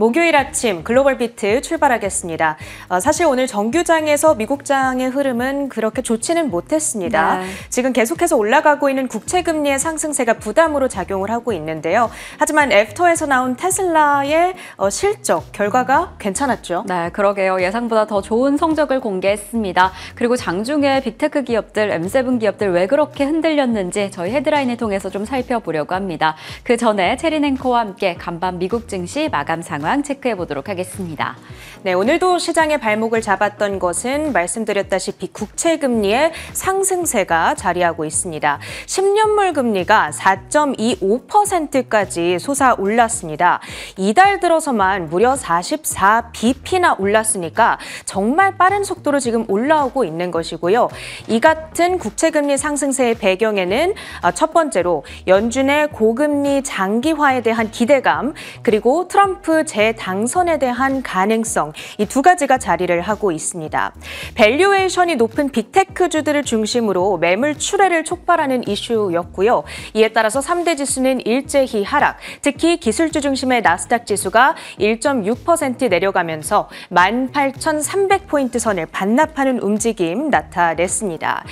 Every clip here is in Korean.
목요일 아침 글로벌 비트 출발하겠습니다. 사실 오늘 정규장에서 미국장의 흐름은 그렇게 좋지는 못했습니다. 네. 지금 계속해서 올라가고 있는 국채금리의 상승세가 부담으로 작용을 하고 있는데요. 하지만 애프터에서 나온 테슬라의 실적 결과가 괜찮았죠. 네, 그러게요. 예상보다 더 좋은 성적을 공개했습니다. 그리고 장중에 빅테크 기업들, M7 기업들 왜 그렇게 흔들렸는지 저희 헤드라인을 통해서 좀 살펴보려고 합니다. 그 전에 체린 앵커와 함께 간밤 미국 증시 마감 상황 체크해 보도록 하겠습니다. 네, 오늘도 시장의 발목을 잡았던 것은 말씀드렸다시피 국채금리의 상승세가 자리하고 있습니다. 10년물 금리가 4.25%까지 솟아올랐습니다. 이달 들어서만 무려 44bp나 올랐으니까 정말 빠른 속도로 지금 올라오고 있는 것이고요. 이 같은 국채금리 상승세의 배경에는 첫 번째로 연준의 고금리 장기화에 대한 기대감, 그리고 트럼프 재당선에 대한 가능성, 이 두 가지가 자리를 하고 있습니다. 밸류에이션이 높은 빅테크주들을 중심으로 매물 출회를 촉발하는 이슈였고요. 이에 따라서 3대 지수는 일제히 하락, 특히 기술주 중심의 나스닥 지수가 1.6% 내려가면서 18,300포인트 선을 반납하는 움직임 나타냈습니다.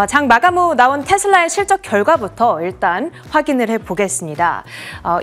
장 마감 후 나온 테슬라의 실적 결과부터 일단 확인을 해보겠습니다.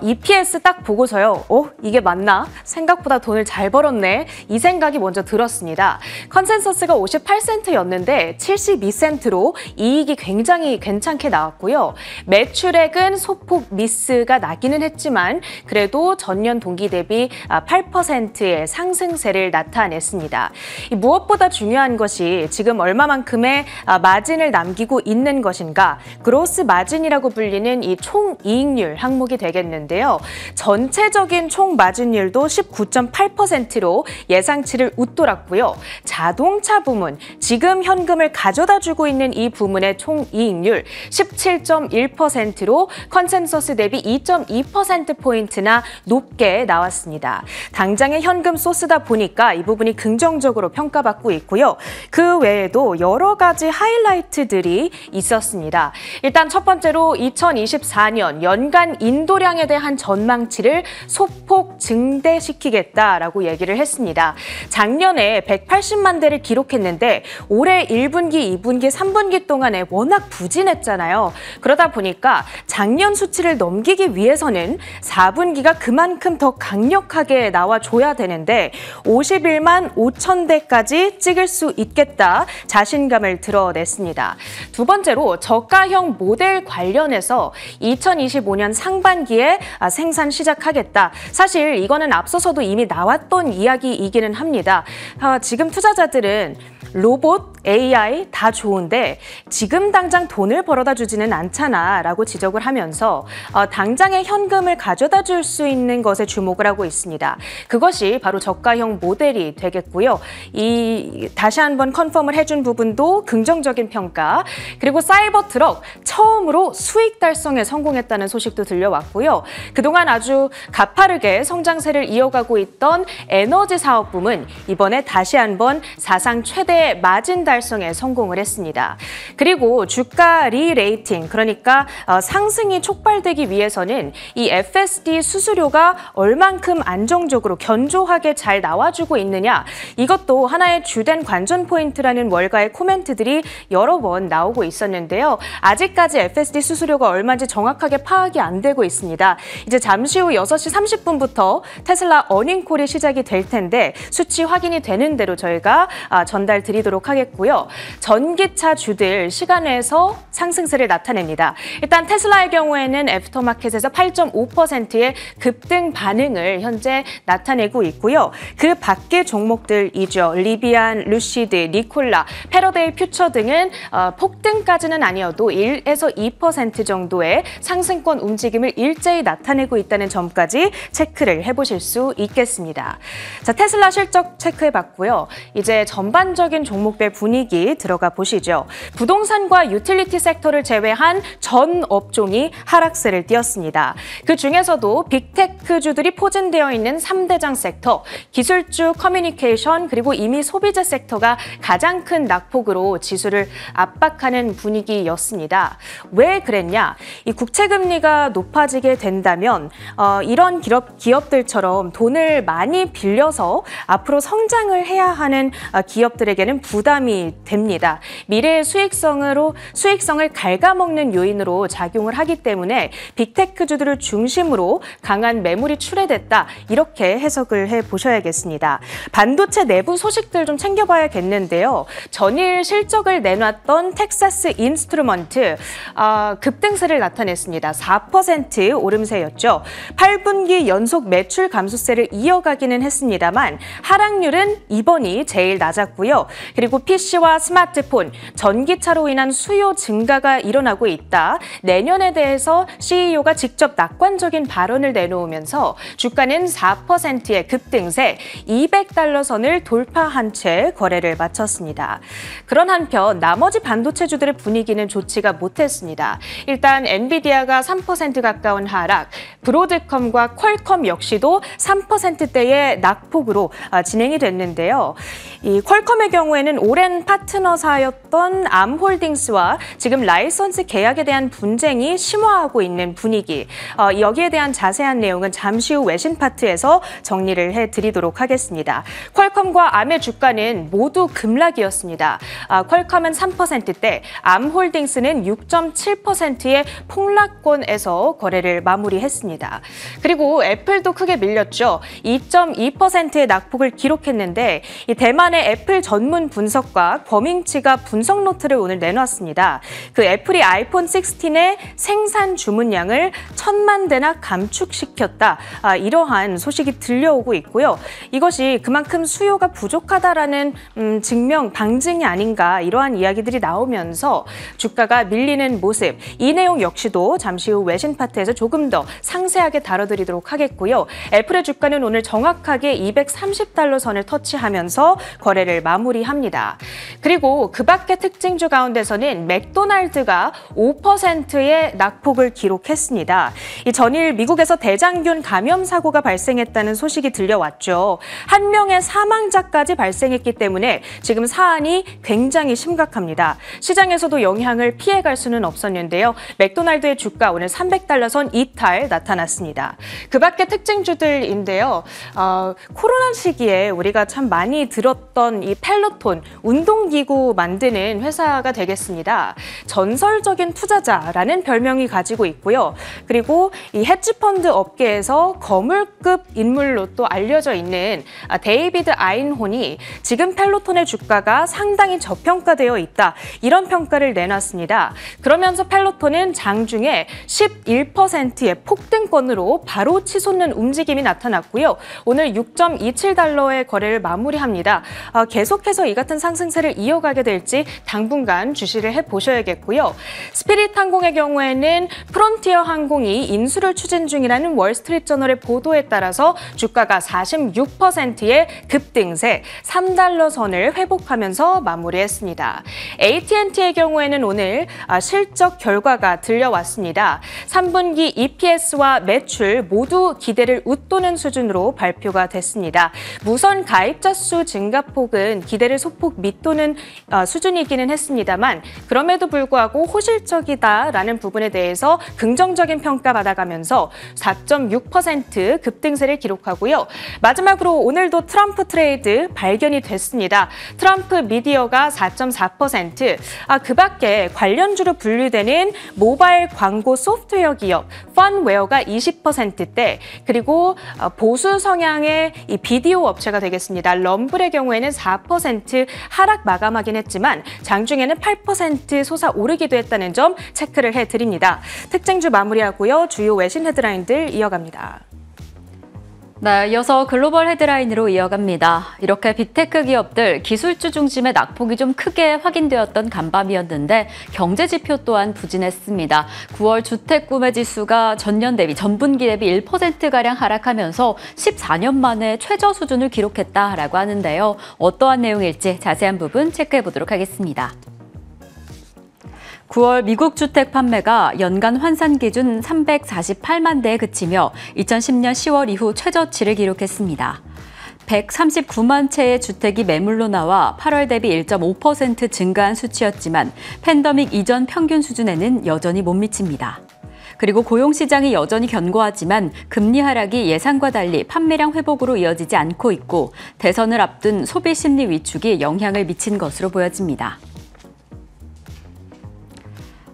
EPS 딱 보고서요. 이게 맞나? 생각보다 돈을 잘 벌었네. 이 생각이 먼저 들었습니다. 컨센서스가 58센트였는데 72센트로 이익이 굉장히 괜찮게 나왔고요. 매출액은 소폭 미스가 나기는 했지만 그래도 전년 동기 대비 8%의 상승세를 나타냈습니다. 무엇보다 중요한 것이 지금 얼마만큼의 마진을 남기고 있는 것인가, 그로스 마진이라고 불리는 이 총이익률 항목이 되겠는데요. 전체적인 총 마진율도 19.8%로 예상치를 웃돌았고요. 자동차 부문, 지금 현금을 가져다주고 있는 이 부문의 총이익률 17.1%로 컨센서스 대비 2.2%포인트나 높게 나왔습니다. 당장의 현금 소스다 보니까 이 부분이 긍정적으로 평가받고 있고요. 그 외에도 여러 가지 하이라이트들이 있었습니다. 일단 첫 번째로 2024년 연간 인도량에 대한 전망치를 소폭 증대시키겠다라고 얘기를 했습니다. 작년에 180만 대를 기록했는데 올해 1분기, 2분기, 3분기 동안에 워낙 부진했잖아요. 그러다 보니까 작년 수치를 넘기기 위해서는 4분기가 그만큼 더 강력하게 나와줘야 되는데 51만 5천 대까지 찍을 수 있겠다 자신감을 드러냈습니다. 두 번째로 저가형 모델 관련해서 2025년 상반기에 생산 시작하겠다. 사실 이거는 앞서서도 이미 나왔던 이야기이기는 합니다. 지금 투자자들은 로봇, AI 다 좋은데 지금 당장 돈을 벌어다 주지는 않잖아 라고 지적을 하면서 당장의 현금을 가져다 줄 수 있는 것에 주목을 하고 있습니다. 그것이 바로 저가형 모델이 되겠고요. 다시 한번 컨펌을 해준 부분도 긍정적인 평가, 그리고 사이버 트럭 처음으로 수익 달성에 성공했다는 소식도 들려왔고요. 그동안 아주 가파르게 성장세를 이어가고 있던 에너지 사업 부문, 이번에 다시 한번 사상 최대 마진 달성에 성공을 했습니다. 그리고 주가 리레이팅, 그러니까 상승이 촉발되기 위해서는 이 FSD 수수료가 얼만큼 안정적으로 견조하게 잘 나와주고 있느냐, 이것도 하나의 주된 관전 포인트라는 월가의 코멘트들이 여러 번 나오고 있었는데요. 아직까지 FSD 수수료가 얼마인지 정확하게 파악이 안 되고 있습니다. 이제 잠시 후 6시 30분부터 테슬라 어닝콜이 시작이 될 텐데 수치 확인이 되는 대로 저희가 전달 드리도록 하겠고요. 전기차 주들 시간에서 상승세를 나타냅니다. 일단 테슬라의 경우에는 애프터마켓에서 8.5%의 급등 반응을 현재 나타내고 있고요. 그 밖의 종목들이죠. 리비안, 루시드, 니콜라, 패러데이 퓨처 등은 폭등까지는 아니어도 1에서 2% 정도의 상승권 움직임을 일제히 나타내고 있다는 점까지 체크를 해보실 수 있겠습니다. 자, 테슬라 실적 체크해봤고요. 이제 전반적인 대표적인 종목별 분위기 들어가 보시죠. 부동산과 유틸리티 섹터를 제외한 전 업종이 하락세를 띄었습니다. 그 중에서도 빅테크주들이 포진되어 있는 3대장 섹터, 기술주, 커뮤니케이션, 그리고 이미 소비재 섹터가 가장 큰 낙폭으로 지수를 압박하는 분위기였습니다. 왜 그랬냐? 이 국채금리가 높아지게 된다면 이런 기업들처럼 돈을 많이 빌려서 앞으로 성장을 해야 하는 기업들에게는 부담이 됩니다. 미래의 수익성을 갉아먹는 요인으로 작용을 하기 때문에 빅테크주들을 중심으로 강한 매물이 출회됐다. 이렇게 해석을 해보셔야겠습니다. 반도체 내부 소식들 좀 챙겨봐야겠는데요. 전일 실적을 내놨던 텍사스 인스트루먼트 급등세를 나타냈습니다. 4% 오름세였죠. 8분기 연속 매출 감소세를 이어가기는 했습니다만 하락률은 이번이 제일 낮았고요. 그리고 PC와 스마트폰, 전기차로 인한 수요 증가가 일어나고 있다. 내년에 대해서 CEO가 직접 낙관적인 발언을 내놓으면서 주가는 4%의 급등세, $200 선을 돌파한 채 거래를 마쳤습니다. 그런 한편 나머지 반도체주들의 분위기는 좋지가 못했습니다. 일단 엔비디아가 3% 가까운 하락, 브로드컴과 퀄컴 역시도 3%대의 낙폭으로 진행이 됐는데요. 이 퀄컴의 경우에는 오랜 파트너사였던 암홀딩스와 지금 라이선스 계약에 대한 분쟁이 심화하고 있는 분위기. 여기에 대한 자세한 내용은 잠시 후 외신 파트에서 정리를 해드리도록 하겠습니다. 퀄컴과 암의 주가는 모두 급락이었습니다. 퀄컴은 3%대, 암홀딩스는 6.7%의 폭락권에서 거래를 마무리했습니다. 그리고 애플도 크게 밀렸죠. 2.2%의 낙폭을 기록했는데 이 대만의 애플 전문 분석가 범잉치가 분석 노트를 오늘 내놨습니다. 그 애플이 아이폰 16의 생산 주문량을 1,000만 대나 감축시켰다. 이러한 소식이 들려오고 있고요. 이것이 그만큼 수요가 부족하다라는 방증이 아닌가 이러한 이야기들이 나오면서 주가가 밀리는 모습, 이 내용 역시도 잠시 후 외신 파트에서 조금 더 상세하게 다뤄드리도록 하겠고요. 애플의 주가는 오늘 정확하게 $230 선을 터치하면서 거래를 마무리합니다. 그리고 그 밖의 특징주 가운데서는 맥도날드가 5%의 낙폭을 기록했습니다. 이 전일 미국에서 대장균 감염 사고가 발생했다는 소식이 들려왔죠. 한 명의 사망자까지 발생했기 때문에 지금 사안이 굉장히 심각합니다. 시장에서도 영향을 피해갈 수는 없었는데요. 맥도날드의 주가 오늘 $300 선 이탈 나타났습니다. 그 밖의 특징주들인데요. 코로나 시기에 우리가 참 많이 들었던 이 펠로톤, 운동기구 만드는 회사가 되겠습니다. 전설적인 투자자라는 별명이 가지고 있고요. 그리고 이 헤지펀드 업계에서 거물급 인물로 또 알려져 있는 데이비드 아인혼이 지금 펠로톤의 주가가 상당히 저평가되어 있다. 이런 평가를 내놨습니다. 그러면서 펠로톤은 장중에 11%의 폭등권으로 바로 치솟는 움직임이 나타났고요. 오늘 $6.27의 거래를 마무리합니다. 계속해서 이 같은 상승세를 이어가게 될지 당분간 주시를 해보셔야겠고요. 스피릿 항공의 경우에는 프론티어 항공이 인수를 추진 중이라는 월스트리트저널의 보도에 따라서 주가가 46%의 급등세, $3 선을 회복하면서 마무리했습니다. AT&T의 경우에는 오늘 실적 결과가 들려왔습니다. 3분기 EPS와 매출 모두 기대를 웃도는 수준으로 발표가 됐습니다. 무선 가입자 수 증가폭은 기대를 소폭 밑도는 수준이기는 했습니다만 그럼에도 불구하고 호실적이다라는 부분에 대해서 긍정적인 평가 받아가면서 4.6% 급등세를 기록하고요. 마지막으로 오늘도 트럼프 트레이드 발견이 됐습니다. 트럼프 미디어가 4.4%, 그 밖에 관련주로 분류되는 모바일 광고 소프트웨어 기업 펀웨어가 20%대, 그리고 보수 성향의 이 비디오 업체가 되겠습니다. 럼블의 경우에는 4% 하락 마감하긴 했지만 장중에는 8% 솟아오르기도 했다는 점 체크를 해드립니다. 특징주 마무리하고요. 주요 외신 헤드라인들 이어갑니다. 네, 이어서 글로벌 헤드라인으로 이어갑니다. 이렇게 빅테크 기업들, 기술주 중심의 낙폭이 좀 크게 확인되었던 간밤이었는데 경제 지표 또한 부진했습니다. 9월 주택 구매 지수가 전분기 대비 1%가량 하락하면서 14년 만에 최저 수준을 기록했다라고 하는데요. 어떠한 내용일지 자세한 부분 체크해 보도록 하겠습니다. 9월 미국 주택 판매가 연간 환산 기준 348만 대에 그치며 2010년 10월 이후 최저치를 기록했습니다. 139만 채의 주택이 매물로 나와 8월 대비 1.5% 증가한 수치였지만 팬데믹 이전 평균 수준에는 여전히 못 미칩니다. 그리고 고용시장이 여전히 견고하지만 금리 하락이 예상과 달리 판매량 회복으로 이어지지 않고 있고 대선을 앞둔 소비 심리 위축이 영향을 미친 것으로 보여집니다.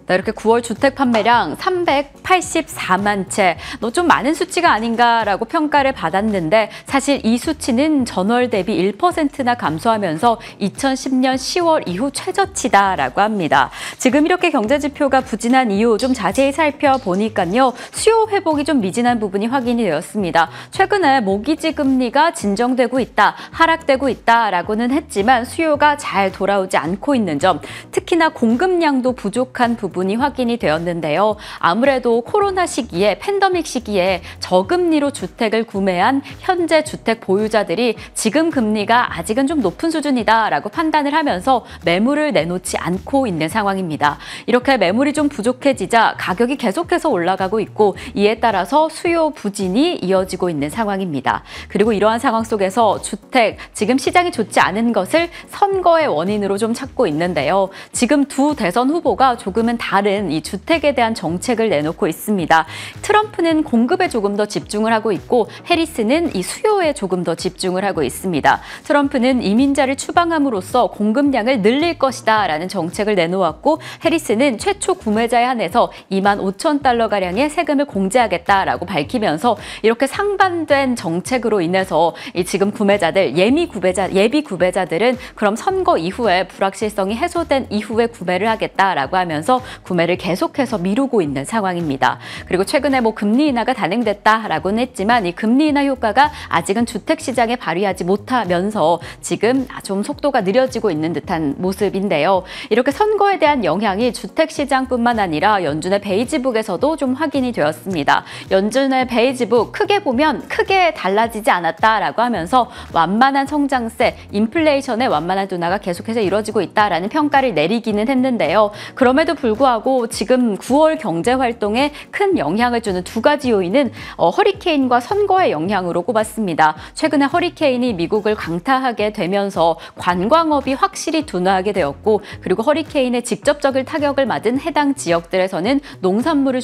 이렇게 9월 주택 판매량 384만 채, 좀 많은 수치가 아닌가라고 평가를 받았는데 사실 이 수치는 전월 대비 1%나 감소하면서 2010년 10월 이후 최저치다라고 합니다. 지금 이렇게 경제 지표가 부진한 이유 좀 자세히 살펴보니까요. 수요 회복이 좀 미진한 부분이 확인이 되었습니다. 최근에 모기지 금리가 진정되고 있다, 하락되고 있다라고는 했지만 수요가 잘 돌아오지 않고 있는 점, 특히나 공급량도 부족한 부분이 확인이 되었는데요. 아무래도 코로나 시기에, 팬데믹 시기에 저금리로 주택을 구매한 현재 주택 보유자들이 지금 금리가 아직은 좀 높은 수준이다라고 판단을 하면서 매물을 내놓지 않고 있는 상황입니다. 이렇게 매물이 좀 부족해지자 가격이 계속해서 올라가고 있고 이에 따라서 수요 부진이 이어지고 있는 상황입니다. 그리고 이러한 상황 속에서 주택, 지금 시장이 좋지 않은 것을 선거의 원인으로 좀 찾고 있는데요. 지금 두 대선 후보가 조금은 다른 이 주택에 대한 정책을 내놓고 있습니다. 트럼프는 공급에 조금 더 집중을 하고 있고 해리스는 이 수요에 조금 더 집중을 하고 있습니다. 트럼프는 이민자를 추방함으로써 공급량을 늘릴 것이다 라는 정책을 내놓았고 해리스는 최초 구매자에 한해서 25,000달러가량의 세금을 공제하겠다라고 밝히면서 이렇게 상반된 정책으로 인해서 지금 구매자들, 예비 구매자들은 그럼 선거 이후에 불확실성이 해소된 이후에 구매를 하겠다라고 하면서 구매를 계속해서 미루고 있는 상황입니다. 그리고 최근에 금리 인하가 단행됐다라고는 했지만 이 금리 인하 효과가 아직은 주택 시장에 발휘하지 못하면서 지금 좀 속도가 느려지고 있는 듯한 모습인데요. 이렇게 선거에 대한 영향이 주택 시장뿐만 아니라 연준의 베이지북에서도 좀 확인이 되었습니다. 연준의 베이지북 크게 보면 크게 달라지지 않았다라고 하면서 완만한 성장세, 인플레이션의 완만한 둔화가 계속해서 이루어지고 있다라는 평가를 내리기는 했는데요. 그럼에도 불구하고 지금 9월 경제 활동에 큰 영향을 주는 두 가지 요인은 허리케인과 선거의 영향으로 꼽았습니다. 최근에 허리케인이 미국을 강타하게 되면서 관광업이 확실히 둔화하게 되었고 그리고 허리케인의 직접적인 타격을 맞은 해당 지역들에서는 농수산물을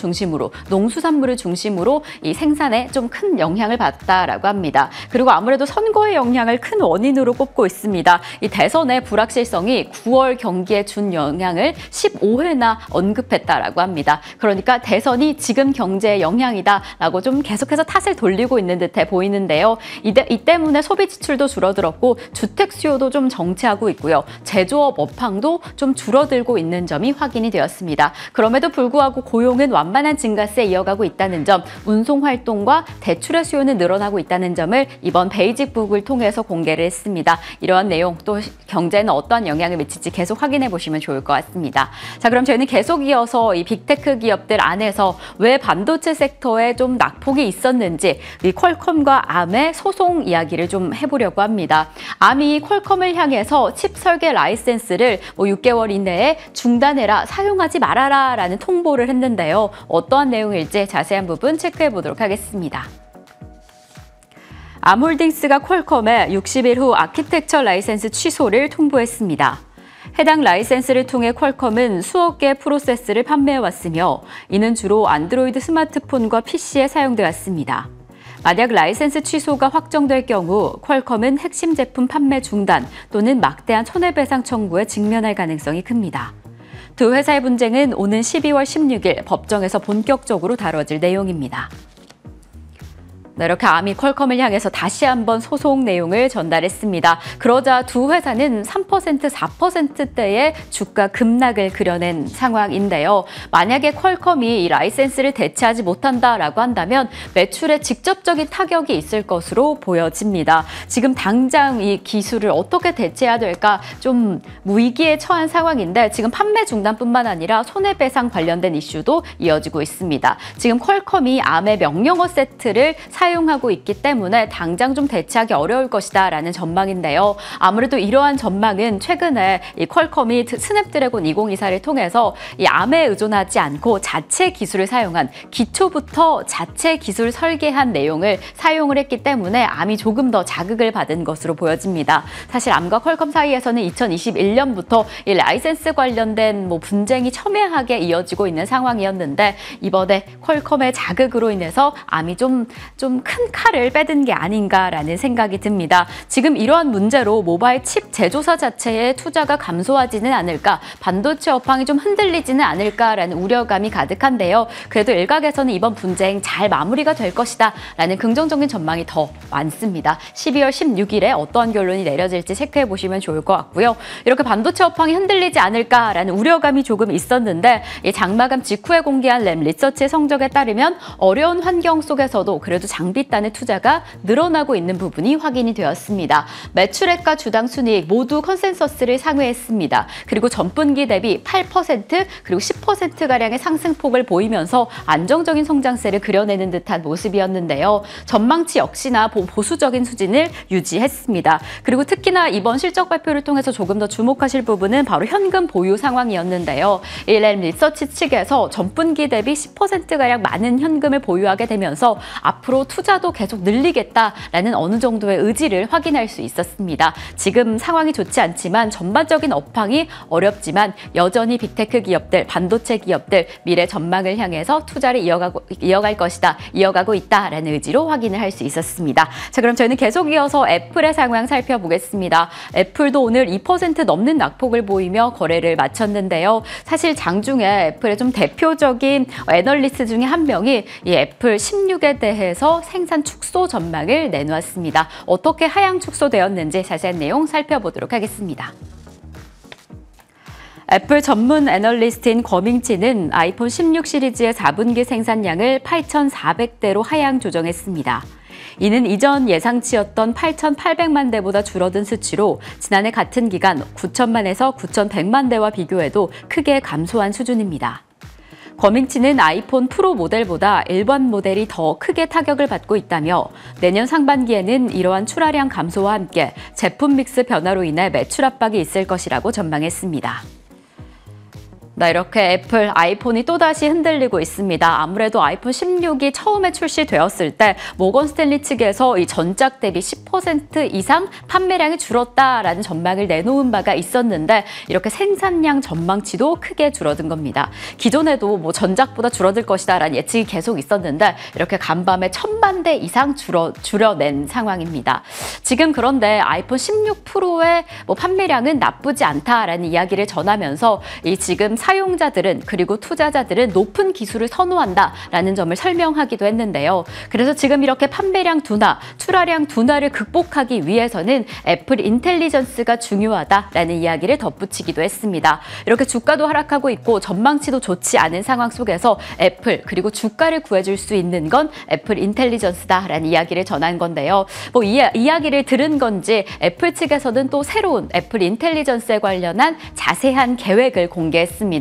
중심으로 이 생산에 좀 큰 영향을 받았다라고 합니다. 그리고 아무래도 선거의 영향을 큰 원인으로 꼽고 있습니다. 이 대선의 불확실성이 9월 경기에 준 영향을 15회나 언급했다라고 합니다. 그러니까 대선이 지금 경제에 영향이다라고 좀 계속해서 탓을 돌리고 있는 듯해 보이는데요. 이 때문에 소비 지출도 줄어들었고 주택 수요도 좀 정체하고 있고요. 제조업 업황도 좀 줄어들고 있는 점이 확인이 되었습니다. 그럼에도 불구하고 고용은 완만한 증가세에 이어가고 있다는 점, 운송 활동과 대출의 수요는 늘어나고 있다는 점을 이번 베이직북을 통해서 공개를 했습니다. 이러한 내용 또 경제에는 어떠한 영향을 미칠지 계속 확인해 보시면 좋을 것 같습니다. 자, 그럼 저희는 계속 이어서 이 빅테크 기업들 안에서 왜 반도체 섹터에 좀 낙폭이 있었는지 이 퀄컴과 암의 소송 이야기를 좀 해보려고 합니다. 암이 퀄컴을 향해서 칩 설계 라이센스를 6개월 이내에 중단해라, 사용하지 말아라 라는 통보를 했는데요. 어떠한 내용일지 자세한 부분 체크해 보도록 하겠습니다. 암홀딩스가 퀄컴에 60일 후 아키텍처 라이센스 취소를 통보했습니다. 해당 라이센스를 통해 퀄컴은 수억 개의 프로세스를 판매해왔으며 이는 주로 안드로이드 스마트폰과 PC에 사용돼 왔습니다. 만약 라이센스 취소가 확정될 경우 퀄컴은 핵심 제품 판매 중단 또는 막대한 손해배상 청구에 직면할 가능성이 큽니다. 두 회사의 분쟁은 오는 12월 16일 법정에서 본격적으로 다뤄질 내용입니다. 이렇게 아미 퀄컴을 향해서 다시 한번 소송 내용을 전달했습니다. 그러자 두 회사는 3%, 4%대의 주가 급락을 그려낸 상황인데요. 만약에 퀄컴이 이 라이센스를 대체하지 못한다라고 한다면 매출에 직접적인 타격이 있을 것으로 보여집니다. 지금 당장 이 기술을 어떻게 대체해야 될까 좀 위기에 처한 상황인데 지금 판매 중단뿐만 아니라 손해배상 관련된 이슈도 이어지고 있습니다. 지금 퀄컴이 암의 명령어 세트를 사용하고 있기 때문에 당장 좀 대체하기 어려울 것이다 라는 전망인데요. 아무래도 이러한 전망은 최근에 이 퀄컴이 스냅드래곤 2024를 통해서 이 암에 의존하지 않고 자체 기술을 사용한 기초부터 자체 기술 설계한 내용을 사용을 했기 때문에 암이 조금 더 자극을 받은 것으로 보여집니다. 사실 암과 퀄컴 사이에서는 2021년부터 이 라이센스 관련된 분쟁이 첨예하게 이어지고 있는 상황이었는데 이번에 퀄컴의 자극으로 인해서 암이 좀 큰 칼을 빼든 게 아닌가라는 생각이 듭니다. 지금 이러한 문제로 모바일 칩 제조사 자체의 투자가 감소하지는 않을까, 반도체 업황이 좀 흔들리지는 않을까라는 우려감이 가득한데요. 그래도 일각에서는 이번 분쟁 잘 마무리가 될 것이다 라는 긍정적인 전망이 더 많습니다. 12월 16일에 어떠한 결론이 내려질지 체크해 보시면 좋을 것 같고요. 이렇게 반도체 업황이 흔들리지 않을까라는 우려감이 조금 있었는데 이 장마감 직후에 공개한 램 리서치의 성적에 따르면 어려운 환경 속에서도 그래도 장비단의 투자가 늘어나고 있는 부분이 확인이 되었습니다. 매출액과 주당 순이익 모두 컨센서스를 상회했습니다. 그리고 전분기 대비 8% 그리고 10%가량의 상승폭을 보이면서 안정적인 성장세를 그려내는 듯한 모습이었는데요. 전망치 역시나 보수적인 수준을 유지했습니다. 그리고 특히나 이번 실적 발표를 통해서 조금 더 주목하실 부분은 바로 현금 보유 상황이었는데요. 이 램 리서치 측에서 전분기 대비 10%가량 많은 현금을 보유하게 되면서 앞으로 투자도 계속 늘리겠다라는 어느 정도의 의지를 확인할 수 있었습니다. 지금 상황이 좋지 않지만 전반적인 업황이 어렵지만 여전히 빅테크 기업들, 반도체 기업들 미래 전망을 향해서 투자를 이어가고 있다라는 의지로 확인을 할 수 있었습니다. 자, 그럼 저희는 계속 이어서 애플의 상황 살펴보겠습니다. 애플도 오늘 2% 넘는 낙폭을 보이며 거래를 마쳤는데요. 사실 장중에 애플의 좀 대표적인 애널리스트 중에 한 명이 이 애플 16에 대해서 생산 축소 전망을 내놓았습니다. 어떻게 하향 축소되었는지 자세한 내용 살펴보도록 하겠습니다. 애플 전문 애널리스트인 거밍치는 아이폰 16 시리즈의 4분기 생산량을 8,400대로 하향 조정했습니다. 이는 이전 예상치였던 8,800만 대보다 줄어든 수치로 지난해 같은 기간 9,000만에서 9,100만 대와 비교해도 크게 감소한 수준입니다. 거밍치는 아이폰 프로 모델보다 일반 모델이 더 크게 타격을 받고 있다며 내년 상반기에는 이러한 출하량 감소와 함께 제품 믹스 변화로 인해 매출 압박이 있을 것이라고 전망했습니다. 이렇게 애플 아이폰이 또다시 흔들리고 있습니다. 아무래도 아이폰 16이 처음에 출시되었을 때 모건 스탠리 측에서 이 전작 대비 10% 이상 판매량이 줄었다라는 전망을 내놓은 바가 있었는데 이렇게 생산량 전망치도 크게 줄어든 겁니다. 기존에도 전작보다 줄어들 것이다라는 예측이 계속 있었는데 이렇게 간밤에 1,000만 대 이상 줄여낸 상황입니다. 지금 그런데 아이폰 16 프로의 판매량은 나쁘지 않다라는 이야기를 전하면서 이 지금 사용자들은 그리고 투자자들은 높은 기술을 선호한다라는 점을 설명하기도 했는데요. 그래서 지금 이렇게 판매량 둔화, 출하량 둔화를 극복하기 위해서는 애플 인텔리전스가 중요하다라는 이야기를 덧붙이기도 했습니다. 이렇게 주가도 하락하고 있고 전망치도 좋지 않은 상황 속에서 애플 그리고 주가를 구해줄 수 있는 건 애플 인텔리전스다라는 이야기를 전한 건데요. 이야기를 들은 건지 애플 측에서는 또 새로운 애플 인텔리전스에 관련한 자세한 계획을 공개했습니다.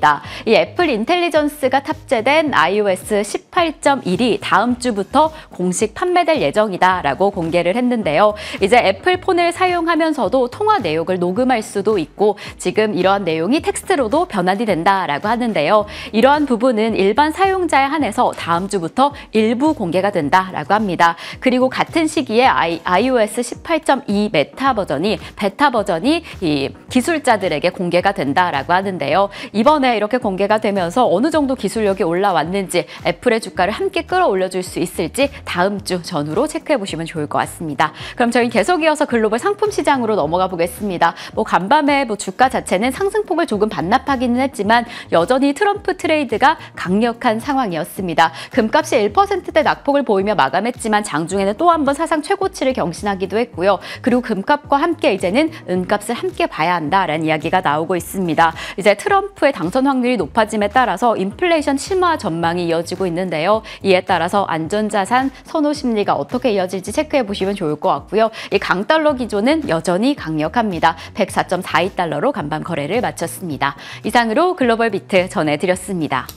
이 애플 인텔리전스가 탑재된 iOS 18.1이 다음 주부터 공식 판매될 예정이다라고 공개를 했는데요. 이제 애플 폰을 사용하면서도 통화 내역을 녹음할 수도 있고 지금 이러한 내용이 텍스트로도 변환이 된다라고 하는데요. 이러한 부분은 일반 사용자에 한해서 다음 주부터 일부 공개가 된다라고 합니다. 그리고 같은 시기에 iOS 18.2 베타 버전이 이 기술자들에게 공개가 된다라고 하는데요. 이번 번에 이렇게 공개가 되면서 어느 정도 기술력이 올라왔는지 애플의 주가를 함께 끌어올려줄 수 있을지 다음 주 전후로 체크해 보시면 좋을 것 같습니다. 그럼 저희 계속 이어서 글로벌 상품 시장으로 넘어가 보겠습니다. 간밤에 주가 자체는 상승폭을 조금 반납하기는 했지만 여전히 트럼프 트레이드가 강력한 상황이었습니다. 금값이 1%대 낙폭을 보이며 마감했지만 장중에는 또 한 번 사상 최고치를 경신하기도 했고요. 그리고 금값과 함께 이제는 은값을 함께 봐야 한다라는 이야기가 나오고 있습니다. 이제 트럼프의 당선 확률이 높아짐에 따라서 인플레이션 심화 전망이 이어지고 있는데요. 이에 따라서 안전자산 선호 심리가 어떻게 이어질지 체크해 보시면 좋을 것 같고요. 이 강달러 기조는 여전히 강력합니다. 104.42달러로 간밤 거래를 마쳤습니다. 이상으로 글로벌 비트 전해드렸습니다.